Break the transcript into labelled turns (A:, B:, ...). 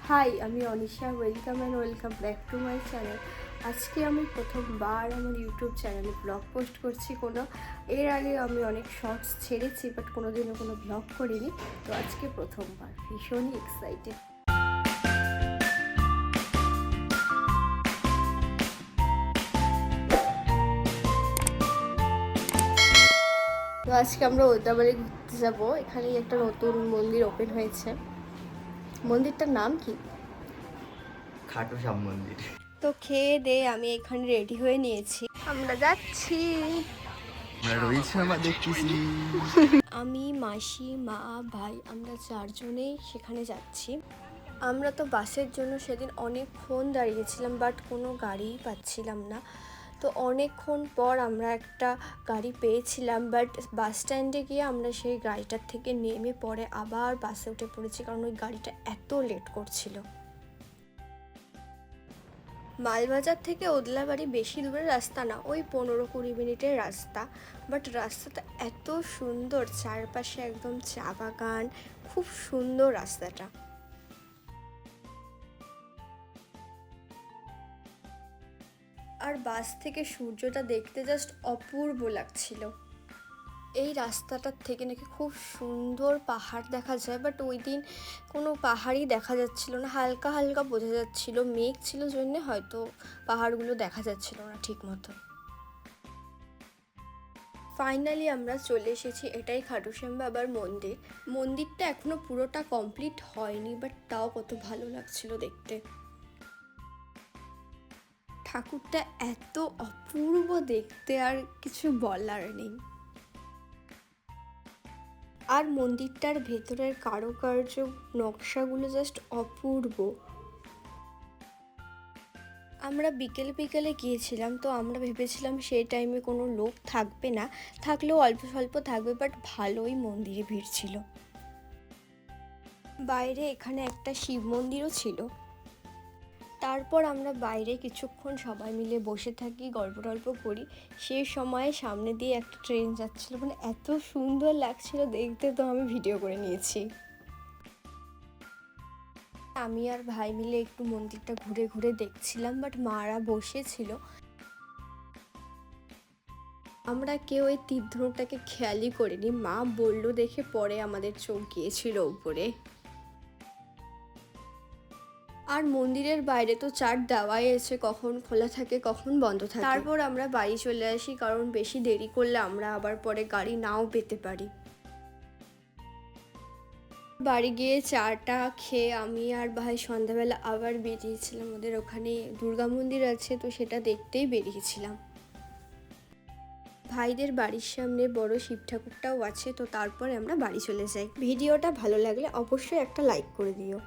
A: High, আমি Anisha. Welcome back to my channel. আজকে আমি প্রথমবার আমার ইউটিউব চ্যানেলে ব্লগ পোস্ট করছি। এর আগে আমি অনেক শর্টস ছেড়েছি, বাট কোনোদিনও কোনো ব্লগ করিনি। তো আজকে প্রথমবার, ভীষণই এক্সাইটেড। তো আজকে আমরা ওদাবাড়ি ঘুরতে যাবো। এখানেই একটা নতুন মন্দির ওপেন হয়েছে। মন্দিরটার নাম কি?
B: খাটু শ্যাম মন্দির।
A: তো খেয়ে দিয়ে আমি এখানে রেডি হয়ে নিয়েছি, আমরা যাচ্ছি।
B: রোহিত শর্মা দেখতেছি।
A: আমি, মাসি, মা, ভাই, আমরা চারজনেই সেখানে যাচ্ছি। আমরা তো বাসের জন্য সেদিন অনেকক্ষণ দাঁড়িয়েছিলাম, বাট কোনো গাড়িই পাচ্ছিলাম না। তো অনেকক্ষণ পর আমরা একটা গাড়ি পেয়েছিলাম, বাট বাস স্ট্যান্ডে গিয়ে আমরা সেই গাড়িটার থেকে নেমে পরে আবার বাসে উঠে পড়েছি, কারণ ওই গাড়িটা এত লেট করছিল। মালবাজার থেকে ওদলাবাড়ি বেশি দূরের রাস্তা না, ওই 15-20 মিনিটের রাস্তা। বাট রাস্তাটা এত সুন্দর, চারপাশে একদম চা বাগান, খুব সুন্দর রাস্তাটা। আর বাস থেকে সূর্যটা দেখতে জাস্ট অপূর্ব লাগছিল। এই রাস্তাটার থেকে নাকি খুব সুন্দর পাহাড় দেখা যায়, বাট ওই দিন কোনো পাহাড়ই দেখা যাচ্ছিল না, হালকা হালকা বোঝা যাচ্ছিল, মেঘ ছিল জন্যে হয়তো পাহাড়গুলো দেখা যাচ্ছিল না ঠিক মতো। ফাইনালি আমরা চলে এসেছি, এটাই খাটু শ্যাম বাবার মন্দির। মন্দিরটা এখনো পুরোটা কমপ্লিট হয়নি, বাট তাও কত ভালো লাগছিল দেখতে। ঠাকুরটা এত অপূর্ব দেখতে, আর কিছু বলার নেই। আর মন্দিরটার ভেতরের কারুকার্য, নকশাগুলো জাস্ট অপূর্ব। আমরা বিকেলে গিয়েছিলাম, তো আমরা ভেবেছিলাম সেই টাইমে কোনো লোক থাকবে না, থাকলেও অল্প স্বল্প থাকবে, বাট ভালোই মন্দিরে ভিড় ছিল। বাইরে এখানে একটা শিব মন্দিরও ছিল। তারপর আমরা বাইরে কিছুক্ষণ সবাই মিলে বসে থাকি, গল্প টল্প করি। সেই সময়ে সামনে দিয়ে একটা ট্রেন যাচ্ছিল, মানে এত সুন্দর লাগছিল দেখতে, তো আমি ভিডিও করে নিয়েছি। আমি আর ভাই মিলে একটু মন্দিরটা ঘুরে ঘুরে দেখছিলাম, বাট মারা বসেছিল। আমরা কেউ ওই তীর খেয়ালই করিনি, মা বললো দেখে পরে আমাদের চোখ গিয়েছিল উপরে। আর মন্দিরের বাইরে তো চার্ট দেওয়াই আছে, কখন খোলা থাকে কখন বন্ধ থাকে। তারপর আমরা বাড়ি চলে আসি, কারণ বেশি দেরি করলে আমরা আবার পরে গাড়ি নাও পেতে পারি। বাড়ি গিয়ে চাটা খেয়ে আমি আর ভাই সন্ধ্যাবেলা আবার বেরিয়েছিলাম, ওদের ওখানে দুর্গা মন্দির আছে, তো সেটা দেখতেই বেরিয়েছিলাম। ভাইদের বাড়ির সামনে বড় শিব ঠাকুরটাও আছে, তো তারপরে আমরা বাড়ি চলে যাই। ভিডিওটা ভালো লাগলে অবশ্যই একটা লাইক করে দিও।